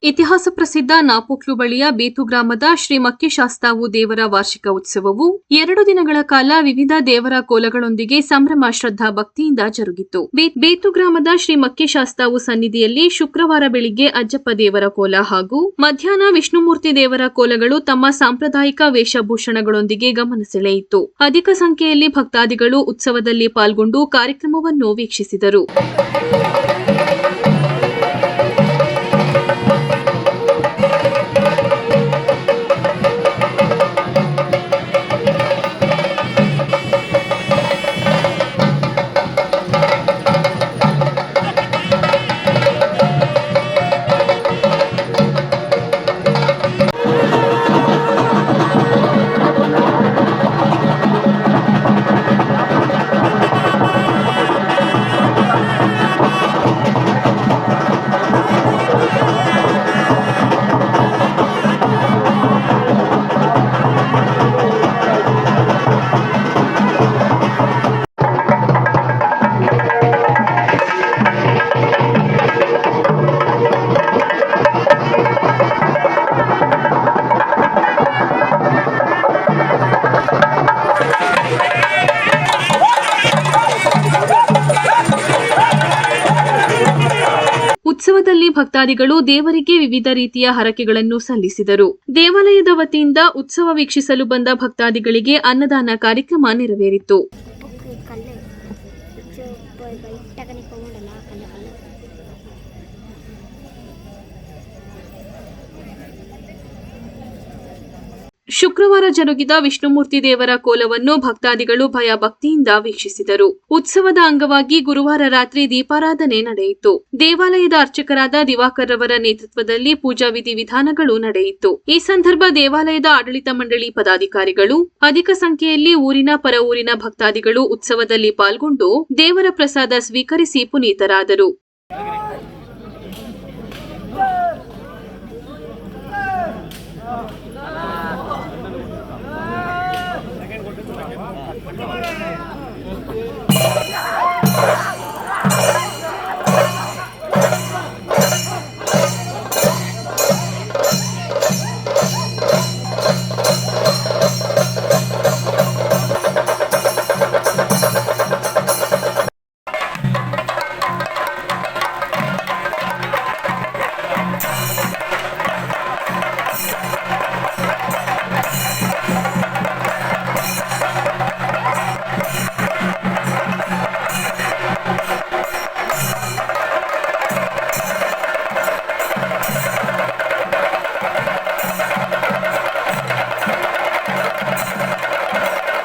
ಇತಿಹಾಸ ಪ್ರಸಿದ್ಧ ನಾಪೋಕ್ಲು ಬಳಿಯ ಬೇತು ಗ್ರಾಮದ ಶ್ರೀ ಮಕ್ಕಿಶಾಸ್ತಾವು ದೇವರ ವಾರ್ಷಿಕ ಉತ್ಸವವು 2 ದಿನಗಳ ಕಾಲ ವಿವಿಧ ದೇವರ ಕೋಲಗಳೊಂದಿಗೆ ಸಂಭ್ರಮ ಶ್ರದ್ಧಾ ಭಕ್ತಿಯಿಂದ ಜರುಗಿತು. ಬೇತು ಗ್ರಾಮದ ಶ್ರೀ ಮಕ್ಕಿಶಾಸ್ತಾವು ಸನ್ನಿಧಿಯಲ್ಲಿ ಶುಕ್ರವಾರ ಬೆಳಿಗ್ಗೆ ಅಜ್ಜಪ್ಪ ದೇವರ ಕೋಲ ಹಾಗೂ ಮಧ್ಯಾಹ್ನ ವಿಷ್ಣುಮೂರ್ತಿ ದೇವರ ಕೋಲಗಳು ತಮ್ಮ ಸಾಂಪ್ರದಾಯಿಕ ವೇಷಭೂಷಣಗಳೊಂದಿಗೆ ಗಮನ ಸೆಳೆಯಿತು. ಅಧಿಕ ಸಂಖ್ಯೆಯಲ್ಲಿ ಭಕ್ತಾದಿಗಳು ಉತ್ಸವದಲ್ಲಿ ಪಾಲ್ಗೊಂಡು ಕಾರ್ಯಕ್ರಮವನ್ನು ವೀಕ್ಷಿಸಿದರು. ಉತ್ಸವದಲ್ಲಿ ಭಕ್ತಾದಿಗಳು ದೇವರಿಗೆ ವಿವಿಧ ರೀತಿಯ ಹರಕೆಗಳನ್ನು ಸಲ್ಲಿಸಿದರು. ದೇವಾಲಯದ ವತಿಯಿಂದ ಉತ್ಸವ ವೀಕ್ಷಿಸಲು ಬಂದ ಭಕ್ತಾದಿಗಳಿಗೆ ಅನ್ನದಾನ ಕಾರ್ಯಕ್ರಮ ನೆರವೇರಿತು. ಶುಕ್ರವಾರ ಜರುಗಿದ ವಿಷ್ಣುಮೂರ್ತಿ ದೇವರ ಕೋಲವನ್ನು ಭಕ್ತಾದಿಗಳು ಭಯಭಕ್ತಿಯಿಂದ ವೀಕ್ಷಿಸಿದರು. ಉತ್ಸವದ ಅಂಗವಾಗಿ ಗುರುವಾರ ರಾತ್ರಿ ದೀಪಾರಾಧನೆ ನಡೆಯಿತು. ದೇವಾಲಯದ ಅರ್ಚಕರಾದ ದಿವಾಕರ್ ರವರ ನೇತೃತ್ವದಲ್ಲಿ ಪೂಜಾ ವಿಧಿವಿಧಾನಗಳು ನಡೆಯಿತು. ಈ ಸಂದರ್ಭ ದೇವಾಲಯದ ಆಡಳಿತ ಮಂಡಳಿ ಪದಾಧಿಕಾರಿಗಳು, ಅಧಿಕ ಸಂಖ್ಯೆಯಲ್ಲಿ ಊರಿನ ಪರ ಊರಿನ ಭಕ್ತಾದಿಗಳು ಉತ್ಸವದಲ್ಲಿ ಪಾಲ್ಗೊಂಡು ದೇವರ ಪ್ರಸಾದ ಸ್ವೀಕರಿಸಿ ಪುನೀತರಾದರು. Second